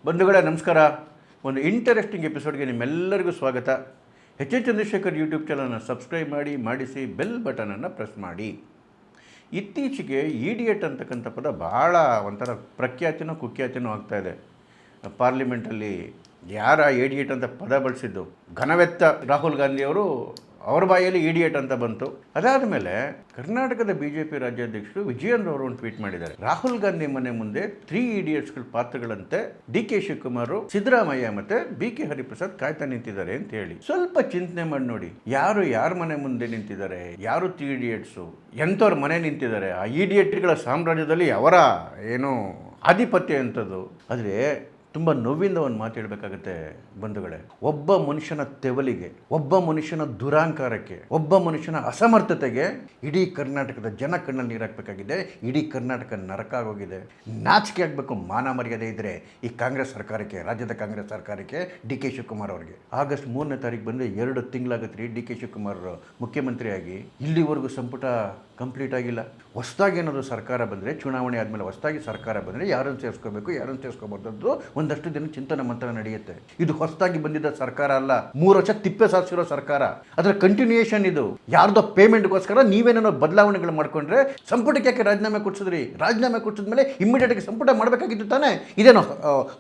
ಬಂಧುಗಳೇ ನಮಸ್ಕಾರ. ಒಂದು ಇಂಟರೆಸ್ಟಿಂಗ್ ಎಪಿಸೋಡ್ಗೆ ನಿಮ್ಮೆಲ್ಲರಿಗೂ ಸ್ವಾಗತ. ಎಚ್ ಎಚ್ ಚಂದ್ರಶೇಖರ್ ಯೂಟ್ಯೂಬ್ ಚಾನಲ್ನ ಸಬ್ಸ್ಕ್ರೈಬ್ ಮಾಡಿಸಿ ಬೆಲ್ ಬಟನನ್ನು ಪ್ರೆಸ್ ಮಾಡಿ. ಇತ್ತೀಚೆಗೆ ಇಡಿಯಟ್ ಅಂತಕ್ಕಂಥ ಪದ ಭಾಳ ಒಂಥರ ಪ್ರಖ್ಯಾತಿನೋ ಕುಖ್ಯಾತಿನೋ ಆಗ್ತಾಯಿದೆ. ಪಾರ್ಲಿಮೆಂಟಲ್ಲಿ ಯಾರ ಇಡಿಯಟ್ ಅಂತ ಪದ ಬಳಸಿದ್ದು ಘನವೆತ್ತ ರಾಹುಲ್ ಗಾಂಧಿಯವರು ಅವ್ರ ಬಾಯಲ್ಲಿ ಇಡಿಯಟ್ ಅಂತ ಬಂತು. ಅದಾದ ಮೇಲೆ ಕರ್ನಾಟಕದ BJP ರಾಜ್ಯಾಧ್ಯಕ್ಷರು ವಿಜಯೇಂದ್ರ ಅವರು ಒಂದು ಟ್ವೀಟ್ ಮಾಡಿದ್ದಾರೆ. ರಾಹುಲ್ ಗಾಂಧಿ ಮನೆ ಮುಂದೆ 3 ಇಡಿಯಟ್ಸ್ಗಳ ಪಾತ್ರಗಳಂತೆ DK ಶಿವಕುಮಾರ್, ಸಿದ್ದರಾಮಯ್ಯ ಮತ್ತೆ BK ಹರಿಪ್ರಸಾದ್ ಕಾಯ್ತಾ ನಿಂತಿದ್ದಾರೆ ಅಂತ ಹೇಳಿ. ಸ್ವಲ್ಪ ಚಿಂತನೆ ಮಾಡಿ ನೋಡಿ, ಯಾರ ಮನೆ ಮುಂದೆ ನಿಂತಿದ್ದಾರೆ, ಯಾರು 3 ಇಡಿಯಟ್ಸು, ಎಂಥವ್ರ ಮನೆ ನಿಂತಿದ್ದಾರೆ. ಆ ಇಡಿಯಟ್ಗಳ ಸಾಮ್ರಾಜ್ಯದಲ್ಲಿ ಅವರ ಏನು ಆಧಿಪತ್ಯ ಎಂಥದ್ದು. ಆದರೆ ತುಂಬ ನೋವಿಂದ ಒಂದು ಮಾತು ಹೇಳಬೇಕಾಗುತ್ತೆ ಬಂಧುಗಳೇ. ಒಬ್ಬ ಮನುಷ್ಯನ ತೆವಲಿಗೆ, ಒಬ್ಬ ಮನುಷ್ಯನ ದುರಾಂಕಾರಕ್ಕೆ, ಒಬ್ಬ ಮನುಷ್ಯನ ಅಸಮರ್ಥತೆಗೆ ಇಡೀ ಕರ್ನಾಟಕದ ಜನ ಕಣ್ಣಲ್ಲಿ ನೀರು ಹಾಕಬೇಕಾಗಿದೆ. ಇಡೀ ಕರ್ನಾಟಕ ನರಕ ಆಗೋಗಿದೆ. ನಾಚಿಕೆ ಆಗಬೇಕು. ಮಾನ ಮರ್ಯಾದೆ ಇದ್ದರೆ ಈ ಕಾಂಗ್ರೆಸ್ ಸರ್ಕಾರಕ್ಕೆ, ರಾಜ್ಯದ ಕಾಂಗ್ರೆಸ್ ಸರ್ಕಾರಕ್ಕೆ, DK ಶಿವಕುಮಾರ್ ಅವರಿಗೆ. ಆಗಸ್ಟ್ 3ನೇ ತಾರೀಕು ಬಂದು 2 ತಿಂಗಳಾಗತ್ತೆ DK ಶಿವಕುಮಾರ್ ಮುಖ್ಯಮಂತ್ರಿಯಾಗಿ. ಇಲ್ಲಿವರೆಗೂ ಸಂಪುಟ ಕಂಪ್ಲೀಟ್ ಆಗಿಲ್ಲ. ಹೊಸದಾಗಿ ಏನಾದರೂ ಸರ್ಕಾರ ಬಂದರೆ, ಚುನಾವಣೆ ಆದಮೇಲೆ ಹೊಸದಾಗಿ ಸರ್ಕಾರ ಬಂದರೆ ಯಾರನ್ನು ಸೇರಿಸ್ಕೋಬೇಕು, ಯಾರನ್ನು ಸೇರಿಸ್ಕೋಬಾರ್ದು ಒಂದಷ್ಟು ದಿನ ಚಿಂತನೆ ಮಂಥನ ನಡೆಯುತ್ತೆ. ಇದು ಹೊಸದಾಗಿ ಬಂದಿದ್ದ ಸರ್ಕಾರ ಅಲ್ಲ. 3 ವರ್ಷ ತಿಪ್ಪೆ ಸಾಧಿಸಿರೋ ಸರ್ಕಾರ. ಅದರ ಕಂಟಿನ್ಯೂಯೇಷನ್ ಇದು. ಯಾರ್ದೋ ಪೇಮೆಂಟ್ಗೋಸ್ಕರ ನೀವೇನೇನೋ ಬದಲಾವಣೆಗಳು ಮಾಡ್ಕೊಂಡ್ರೆ ಸಂಪುಟಕ್ಕೆ ಯಾಕೆ ರಾಜೀನಾಮೆ ಕೊಡಿಸಿದ್ರಿ? ರಾಜೀನಾಮೆ ಕೊಡಿಸಿದ್ಮೇಲೆ ಇಮ್ಮಿಡಿಯೇಟಾಗಿ ಸಂಪುಟ ಮಾಡಬೇಕಾಗಿತ್ತು ತಾನೇ. ಇದೇನೋ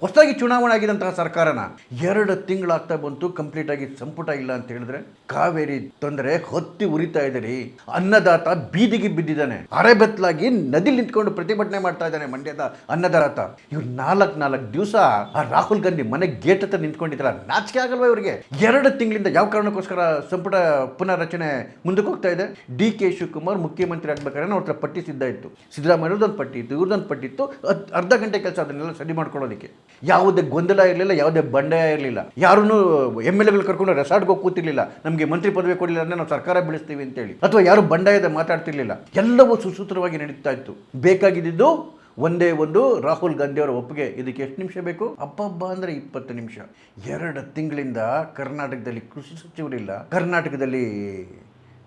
ಹೊಸದಾಗಿ ಚುನಾವಣೆ ಆಗಿದ್ದಂತಹ ಸರ್ಕಾರನ 2 ತಿಂಗಳಾಗ್ತಾ ಬಂತು, ಕಂಪ್ಲೀಟ್ ಆಗಿ ಸಂಪುಟ ಇಲ್ಲ ಅಂತ ಹೇಳಿದ್ರೆ ಕಾವೇರಿ ತೊಂದರೆ ಹೊತ್ತಿ ಉರಿತಾ ಇದ್ದೀರಿ. ಅನ್ನದಾತ ಬೀದಿಗೆ ಬಿದ್ದಿದ್ದಾನೆ. ಅರೆಬೆತ್ತಲಾಗಿ ನದಿಲಿ ನಿಂತ್ಕೊಂಡು ಪ್ರತಿಭಟನೆ ಮಾಡ್ತಾ ಇದ್ದಾನೆ ಮಂಡ್ಯದ ಅನ್ನದಾತ. ಇವ್ರು 4 ದಿವಸ ಆ ರಾಹುಲ್ ಗಾಂಧಿ ಮನೆ ಗೇಟ್ ಹತ್ರ ನಿಂತ್ಕೊಂಡಿದ್ದಾರ. ನಾಚಿಕೆ ಆಗಲ್ವಾ ಇವರಿಗೆ? 2 ತಿಂಗಳಿಂದ ಯಾವ ಕಾರಣಕ್ಕೋಸ್ಕರ ಸಂಪುಟ ಪುನರ್ರಚನೆ ಮುಂದಕ್ಕೆ ಹೋಗ್ತಾ ಇದೆ? DK ಶಿವಕುಮಾರ್ ಮುಖ್ಯಮಂತ್ರಿ ಆಗ್ಬೇಕಾದ್ರೆ ಅವ್ರ ಹತ್ರ ಪಟ್ಟಿ ಸಿದ್ಧ ಇತ್ತು. ಸಿದ್ದರಾಮಯ್ಯದೊಂದು ಪಟ್ಟಿ ಇತ್ತು, ಇವ್ರದೊಂದು ಪಟ್ಟಿ ಇತ್ತು. ಅರ್ಧ ಗಂಟೆ ಕೆಲಸ ಅದನ್ನೆಲ್ಲ ಸರಿ ಮಾಡ್ಕೊಳ್ಳೋದಕ್ಕೆ. ಯಾವುದೇ ಗೊಂದಲ ಇರಲಿಲ್ಲ, ಯಾವುದೇ ಬಂಡಾಯ ಇರಲಿಲ್ಲ. ಯಾರನ್ನು MLAಗಳು ಕರ್ಕೊಂಡು ರೆಸಾರ್ಟ್ಗೆ ಹೋಗಿ ಕೂತಿರ್ಲಿಲ್ಲ. ನಮಗೆ ಮಂತ್ರಿ ಪದವಿ ಕೊಡಲಿಲ್ಲ ಅಂದರೆ ನಾವು ಸರ್ಕಾರ ಬೆಳೆಸ್ತೀವಿ ಅಂತೇಳಿ, ಅಥವಾ ಯಾರು ಬಂಡಾಯದ ಮಾತಾಡ್ತಿರ್ಲಿಲ್ಲ. ಎಲ್ಲವೂ ಸುಸೂತ್ರವಾಗಿ ನಡೀತಾ ಇತ್ತು. ಬೇಕಾಗಿದ್ದು ಒಂದೇ ಒಂದು ರಾಹುಲ್ ಗಾಂಧಿ ಅವರ ಒಪ್ಪಿಗೆ. ಇದಕ್ಕೆ ಎಷ್ಟು ನಿಮಿಷ ಬೇಕು? ಹಬ್ಬ ಅಂದರೆ 20 ನಿಮಿಷ. 2 ತಿಂಗಳಿಂದ ಕರ್ನಾಟಕದಲ್ಲಿ ಕೃಷಿ ಸಚಿವರಿಲ್ಲ, ಕರ್ನಾಟಕದಲ್ಲಿ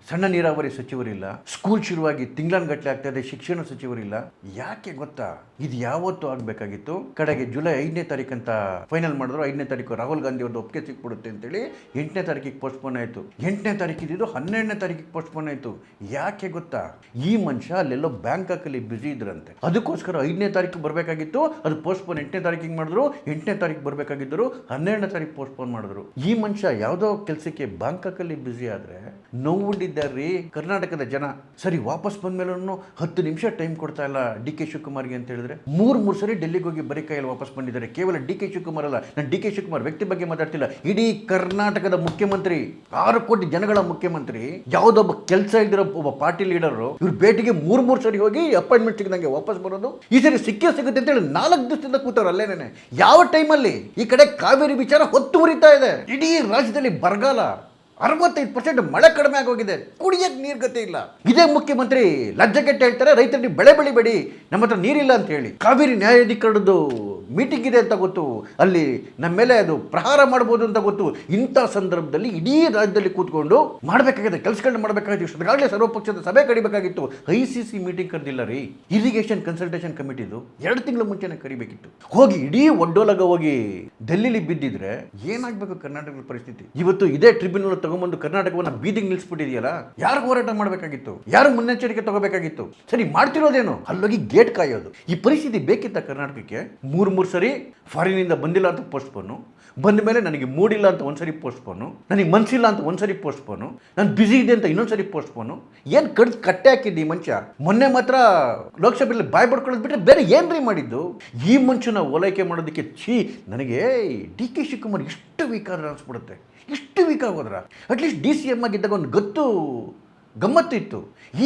ಸಣ್ಣ ನೀರಾವರಿ ಸಚಿವರಿಲ್ಲ, ಸ್ಕೂಲ್ ಶುರುವಾಗಿ ತಿಂಗಳನ್ಗಟ್ಟಲೆ ಆಗ್ತಾ ಇದೆ, ಶಿಕ್ಷಣ ಸಚಿವರಿಲ್ಲ. ಯಾಕೆ ಗೊತ್ತಾ? ಇದು ಯಾವತ್ತೂ ಆಗಬೇಕಾಗಿತ್ತು. ಕಡೆಗೆ ಜುಲೈ 5ನೇ ತಾರೀಕು ಅಂತ ಫೈನಲ್ ಮಾಡಿದ್ರು. 5ನೇ ತಾರೀಕು ರಾಹುಲ್ ಗಾಂಧಿ ಅವ್ರದ್ದು ಒಪ್ಪಿಗೆ ಸಿಕ್ಬಿಡುತ್ತೆ ಅಂತೇಳಿ 8ನೇ ತಾರೀಕಿಗೆ ಪೋಸ್ಟ್ಪೋನ್ ಆಯಿತು. 8ನೇ ತಾರೀಕು ಇದ್ದಿದ್ದು 12ನೇ ತಾರೀಕಿಗೆ ಪೋಸ್ಟ್ಪೋನ್ ಆಯಿತು. ಯಾಕೆ ಗೊತ್ತಾ? ಈ ಮನುಷ್ಯ ಅಲ್ಲೆಲ್ಲೋ ಬ್ಯಾಂಕಾಕಲ್ಲಿ ಬ್ಯುಸಿ ಇದ್ರಂತೆ. ಅದಕ್ಕೋಸ್ಕರ 5ನೇ ತಾರೀಕು ಬರಬೇಕಾಗಿತ್ತು, ಅದು ಪೋಸ್ಟ್ಪೋನ್ 8ನೇ ತಾರೀಕಿಗೆ ಮಾಡಿದ್ರು. 8ನೇ ತಾರೀಕು ಬರಬೇಕಾಗಿದ್ದರು, 12ನೇ ತಾರೀಕು ಪೋಸ್ಟ್ಪೋನ್ ಮಾಡಿದ್ರು. ಈ ಮನುಷ್ಯ ಯಾವುದೋ ಕೆಲಸಕ್ಕೆ ಬ್ಯಾಂಕಾಕಲ್ಲಿ ಬ್ಯುಸಿ ಆದರೆ ನೋವು ರೀ ಕರ್ನಾಟಕದ ಜನ. ಸರಿ, ವಾಪಸ್ ಬಂದ ಮೇಲೂ 10 ನಿಮಿಷ ಟೈಮ್ ಕೊಡ್ತಾ ಇಲ್ಲ DK ಶಿವಕುಮಾರ್ಗೆ ಅಂತ ಹೇಳಿದ್ರೆ. 3 ಸರಿ ಡೆಲ್ಲಿಗೆ ಹೋಗಿ ಬರೀ ಕೈಯಲ್ಲಿ ವಾಪಸ್ ಬಂದಿದ್ದಾರೆ. ಕೇವಲ DK ಶಿವಕುಮಾರ್ ಅಲ್ಲ, ನಾನು DK ಶಿವಕುಮಾರ್ ವ್ಯಕ್ತಿ ಬಗ್ಗೆ ಮಾತಾಡ್ತಿಲ್ಲ. ಇಡೀ ಕರ್ನಾಟಕದ ಮುಖ್ಯಮಂತ್ರಿ, 6 ಕೋಟಿ ಜನಗಳ ಮುಖ್ಯಮಂತ್ರಿ, ಯಾವುದೊಬ್ಬ ಕೆಲಸ ಇದ್ದಿರೋ ಒಬ್ಬ ಪಾರ್ಟಿ ಲೀಡರು ಇವ್ರ ಭೇಟಿಗೆ 3 ಸರಿ ಹೋಗಿ ಅಪಾಯಿಂಟ್ಮೆಂಟ್ ಸಿಗದಂಗೆ ವಾಪಸ್ ಬರೋದು. ಈ ಸರಿ ಸಿಗುತ್ತೆ ಅಂತೇಳಿ 4 ದಿವಸದಿಂದ ಕೂತವ್ರು ಅಲ್ಲೇನೆ. ಯಾವ ಟೈಮಲ್ಲಿ ಈ ಕಡೆ ಕಾವೇರಿ ವಿಚಾರ ಹೊತ್ತು ಉರಿತಾ ಇದೆ. ಇಡೀ ರಾಜ್ಯದಲ್ಲಿ ಬರಗಾಲ, 65% ಮಳೆ ಕಡಿಮೆ ಆಗೋಗಿದೆ, ಕುಡಿಯಕ್ಕೆ ನೀರು ಗತಿ ಇಲ್ಲ. ಇದೇ ಮುಖ್ಯಮಂತ್ರಿ ಲಜ್ಜೆಗೆಟ್ಟು ಹೇಳ್ತಾರೆ, ರೈತರಿಗೆ ಬೆಳೆ ಬೆಳಿಬೇಡಿ, ನಮ್ಮ ಹತ್ರ ನೀರಿಲ್ಲ ಅಂತ ಹೇಳಿ. ಕಾವೇರಿ ನ್ಯಾಯಾಧಿಕರಣದ್ದು ಮೀಟಿಂಗ್ ಇದೆ ಅಂತ ಗೊತ್ತು, ಅಲ್ಲಿ ನಮ್ಮ ಮೇಲೆ ಅದು ಪ್ರಹಾರ ಮಾಡ್ಬೋದು ಅಂತ ಗೊತ್ತು. ಇಂಥ ಸಂದರ್ಭದಲ್ಲಿ ಇಡೀ ರಾಜ್ಯದಲ್ಲಿ ಕೂತ್ಕೊಂಡು ಮಾಡಬೇಕಾಗಿದೆ, ಕೆಲಸಗಳನ್ನ ಮಾಡಬೇಕಾಗಿತ್ತು. ಇಷ್ಟೊಂದಾಗಲೇ ಸರ್ವಪಕ್ಷದ ಸಭೆ ಕರಿಬೇಕಾಗಿತ್ತು. ICC ಮೀಟಿಂಗ್ ಕರೆದಿಲ್ಲ ರೀ. ಇರಿಗೇಷನ್ ಕನ್ಸಲ್ಟೇಷನ್ ಕಮಿಟಿದು 2 ತಿಂಗಳ ಮುಂಚೆನೇ ಕರಿಬೇಕಿತ್ತು. ಹೋಗಿ ಇಡೀ ಒಡ್ಡೋಲಗ ಹೋಗಿ ಡೆಲ್ಲಿಲಿ ಬಿದ್ದಿದ್ರೆ ಏನಾಗಬೇಕು ಕರ್ನಾಟಕದ ಪರಿಸ್ಥಿತಿ? ಇವತ್ತು ಇದೇ ಟ್ರಿಬ್ಯುನಲ್ ತಗೊಂಡ್ಬಂದು ಕರ್ನಾಟಕವನ್ನು ಬೀದಿಗೆ ನಿಲ್ಲಿಸ್ಬಿಟ್ಟಿದೆಯಲ್ಲ. ಯಾರು ಹೋರಾಟ ಮಾಡಬೇಕಾಗಿತ್ತು? ಯಾರು ಮುನ್ನೆಚ್ಚರಿಕೆ ತಗೋಬೇಕಾಗಿತ್ತು? ಸರಿ, ಮಾಡ್ತಿರೋದೇನು? ಅಲ್ಲೋಗಿ ಗೇಟ್ ಕಾಯೋದು. ಈ ಪರಿಸ್ಥಿತಿ ಬೇಕಿತ್ತ ಕರ್ನಾಟಕಕ್ಕೆ? 3 ಸರಿ ಫಾರಿನಿಂದ ಬಂದಿಲ್ಲ ಅಂತ ಪೋಸ್ಟ್ಪೋನು, ಬಂದ ಮೇಲೆ ನನಗೆ ಮೂಡಿಲ್ಲ ಅಂತ ಒಂದ್ಸರಿ ಪೋಸ್ಟ್ಪೋನು, ನನಗೆ ಮನಸ್ಸಿಲ್ಲ ಅಂತ ಒಂದ್ಸರಿ ಪೋಸ್ಟ್ಪೋನು, ನಾನು ಬ್ಯುಸಿ ಇದೆ ಅಂತ ಇನ್ನೊಂದ್ಸರಿ ಪೋಸ್ಟ್ಪೋನು. ಏನು ಕಟ್ಟೆ ಹಾಕಿದ್ದು ಈ ಮನುಷ್ಯ? ಮೊನ್ನೆ ಮಾತ್ರ ಲೋಕಸಭೆಯಲ್ಲಿ ಬಾಯ್ ಬಡ್ಕೊಳ್ಳೋದು ಬಿಟ್ಟರೆ ಬೇರೆ ಏನ್ರಿ ಮಾಡಿದ್ದು? ಈ ಮನುಷ್ಯನ ಓಲೈಕೆ ಮಾಡೋದಕ್ಕೆ ನನಗೆ DK ಶಿವಕುಮಾರ್ ಇಷ್ಟು ವೀಕ್ ಆದ್ರೆ ಅನಿಸ್ಬಿಡುತ್ತೆ. ಇಷ್ಟು ವೀಕ್ ಆಗೋದ್ರ? ಅಟ್ಲೀಸ್ಟ್ DCM ಆಗಿದ್ದಾಗ ಒಂದು ಗಮ್ಮತ್ತಿತ್ತು.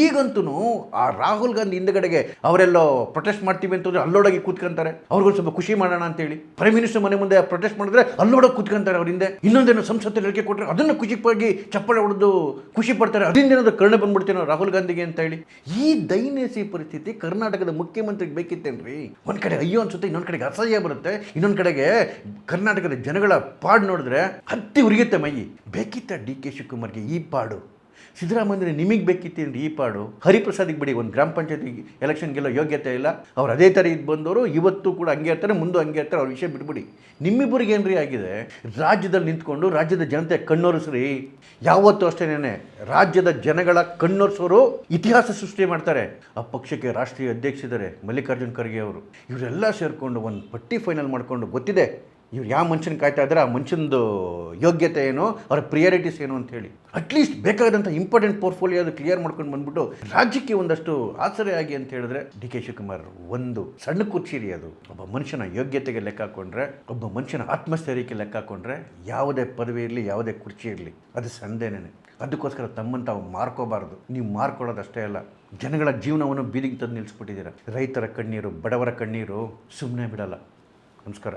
ಈಗಂತೂ ಆ ರಾಹುಲ್ ಗಾಂಧಿ ಹಿಂದಗಡೆಗೆ ಅವರೆಲ್ಲೋ ಪ್ರೊಟೆಸ್ಟ್ ಮಾಡ್ತೀವಿ ಅಂತಂದ್ರೆ ಅಲ್ಲೋಡಾಗಿ ಕೂತ್ಕೊಂತಾರೆ. ಅವ್ರಿಗೊಂದು ಸ್ವಲ್ಪ ಖುಷಿ ಮಾಡೋಣ ಅಂತೇಳಿ ಪ್ರೈಮ್ ಮಿನಿಸ್ಟರ್ ಮನೆ ಮುಂದೆ ಪ್ರೊಟೆಸ್ಟ್ ಮಾಡಿದ್ರೆ ಅಲ್ಲೋಡೋಗಿ ಕೂತ್ಕೊಂತಾರೆ. ಅವ್ರ ಹಿಂದೆ ಇನ್ನೊಂದೇನೋ ಸಂಸತ್ತು ಹೇಳಿಕೆ ಕೊಟ್ಟರೆ ಅದನ್ನು ಖುಷಿಯಾಗಿ ಚಪ್ಪಳೆ ಹೊಡೆದು ಖುಷಿ ಪಡ್ತಾರೆ. ಅದರಿಂದ ಏನಾದರೂ ಕರುಣೆ ಬಂದ್ಬಿಡ್ತೇನೋ ರಾಹುಲ್ ಗಾಂಧಿಗೆ ಅಂತ ಹೇಳಿ. ಈ ದೈನ್ಯಸಿ ಪರಿಸ್ಥಿತಿ ಕರ್ನಾಟಕದ ಮುಖ್ಯಮಂತ್ರಿಗೆ ಬೇಕಿತ್ತೇನ್ರಿ? ಒಂದು ಕಡೆ ಅಯ್ಯೋ ಅನ್ಸುತ್ತೆ, ಇನ್ನೊಂದು ಕಡೆಗೆ ಅಸಹ್ಯ ಬರುತ್ತೆ, ಇನ್ನೊಂದು ಕಡೆಗೆ ಕರ್ನಾಟಕದ ಜನಗಳ ಪಾಡು ನೋಡಿದ್ರೆ ಹತ್ತಿ ಉರಿಯುತ್ತೆ ಮೈ. ಬೇಕಿತ್ತ DK ಶಿವಕುಮಾರ್ಗೆ ಈ ಪಾಡು? ಸಿದ್ದರಾಮಯ್ಯ ನಿಮಗೆ ಬೇಕಿತ್ತೇನ್ರಿ ಈ ಪಾಡು? ಹರಿಪ್ರಸಾದಿಗೆ ಬಿಡಿ, ಒಂದು ಗ್ರಾಮ ಪಂಚಾಯತಿ ಎಲೆಕ್ಷನ್ಗೆಲ್ಲ ಯೋಗ್ಯತೆ ಇಲ್ಲ, ಅವ್ರು ಅದೇ ಥರ ಇದು ಬಂದವರು ಇವತ್ತು ಕೂಡ ಹಂಗೆ ಇರ್ತಾರೆ, ಮುಂದೆ ಹಂಗೆ ಇರ್ತಾರೆ, ಅವ್ರ ವಿಷಯ ಬಿಟ್ಬಿಡಿ. ನಿಮ್ಮಿಬ್ಬರಿಗೆ ಏನ್ರಿ ಆಗಿದೆ? ರಾಜ್ಯದಲ್ಲಿ ನಿಂತ್ಕೊಂಡು ರಾಜ್ಯದ ಜನತೆ ಕಣ್ಣೊರೆಸ್ರಿ. ಯಾವತ್ತೂ ಅಷ್ಟೇನೆ ರಾಜ್ಯದ ಜನಗಳ ಕಣ್ಣೊರೆಸೋರು ಇತಿಹಾಸ ಸೃಷ್ಟಿ ಮಾಡ್ತಾರೆ. ಆ ಪಕ್ಷಕ್ಕೆ ರಾಷ್ಟ್ರೀಯ ಅಧ್ಯಕ್ಷರಿದ್ದಾರೆ ಮಲ್ಲಿಕಾರ್ಜುನ್ ಖರ್ಗೆ ಅವರು. ಇವರೆಲ್ಲ ಸೇರಿಕೊಂಡು ಒಂದು ಪಟ್ಟಿ ಫೈನಲ್ ಮಾಡಿಕೊಂಡು ಗೊತ್ತಿದೆ ಇವ್ರು ಯಾವ ಮನುಷ್ಯನ ಕಾಯ್ತಾ ಇದ್ದಾರೆ, ಆ ಮನುಷ್ಯನದು ಯೋಗ್ಯತೆ ಏನು, ಅವ್ರ ಪ್ರಿಯಾರಿಟೀಸ್ ಏನು ಅಂತ ಹೇಳಿ. ಅಟ್ಲೀಸ್ಟ್ ಬೇಕಾದಂಥ ಇಂಪಾರ್ಟೆಂಟ್ ಪೋರ್ಟ್ಫೋಲಿಯೋ ಅದು ಕ್ಲಿಯರ್ ಮಾಡ್ಕೊಂಡು ಬಂದ್ಬಿಟ್ಟು ರಾಜ್ಯಕ್ಕೆ ಒಂದಷ್ಟು ಆಸರೆ ಆಗಿ ಅಂತ ಹೇಳಿದ್ರೆ ಡಿ ಕೆ ಶಿವಕುಮಾರ್ ಒಂದು ಸಣ್ಣ ಕುರ್ಚಿರಿ. ಅದು ಒಬ್ಬ ಮನುಷ್ಯನ ಯೋಗ್ಯತೆಗೆ ಲೆಕ್ಕ ಹಾಕೊಂಡ್ರೆ, ಒಬ್ಬ ಮನುಷ್ಯನ ಆತ್ಮಸ್ಥೈರ್ಯಕ್ಕೆ ಲೆಕ್ಕ ಹಾಕೊಂಡ್ರೆ ಯಾವುದೇ ಪದವಿ ಇರಲಿ, ಯಾವುದೇ ಕುರ್ಚಿ ಇರಲಿ, ಅದು ಸಂದೇನೇ. ಅದಕ್ಕೋಸ್ಕರ ತಮ್ಮನ್ನು ತಾವು ಮಾರ್ಕೋಬಾರ್ದು. ನೀವು ಮಾರ್ಕೊಳ್ಳೋದಷ್ಟೇ ಅಲ್ಲ, ಜನಗಳ ಜೀವನವನ್ನು ಬೀದಿಗೆ ತಂದು ನಿಲ್ಲಿಸ್ಬಿಟ್ಟಿದ್ದೀರ. ರೈತರ ಕಣ್ಣೀರು, ಬಡವರ ಕಣ್ಣೀರು ಸುಮ್ಮನೆ ಬಿಡಲ್ಲ. ನಮಸ್ಕಾರ.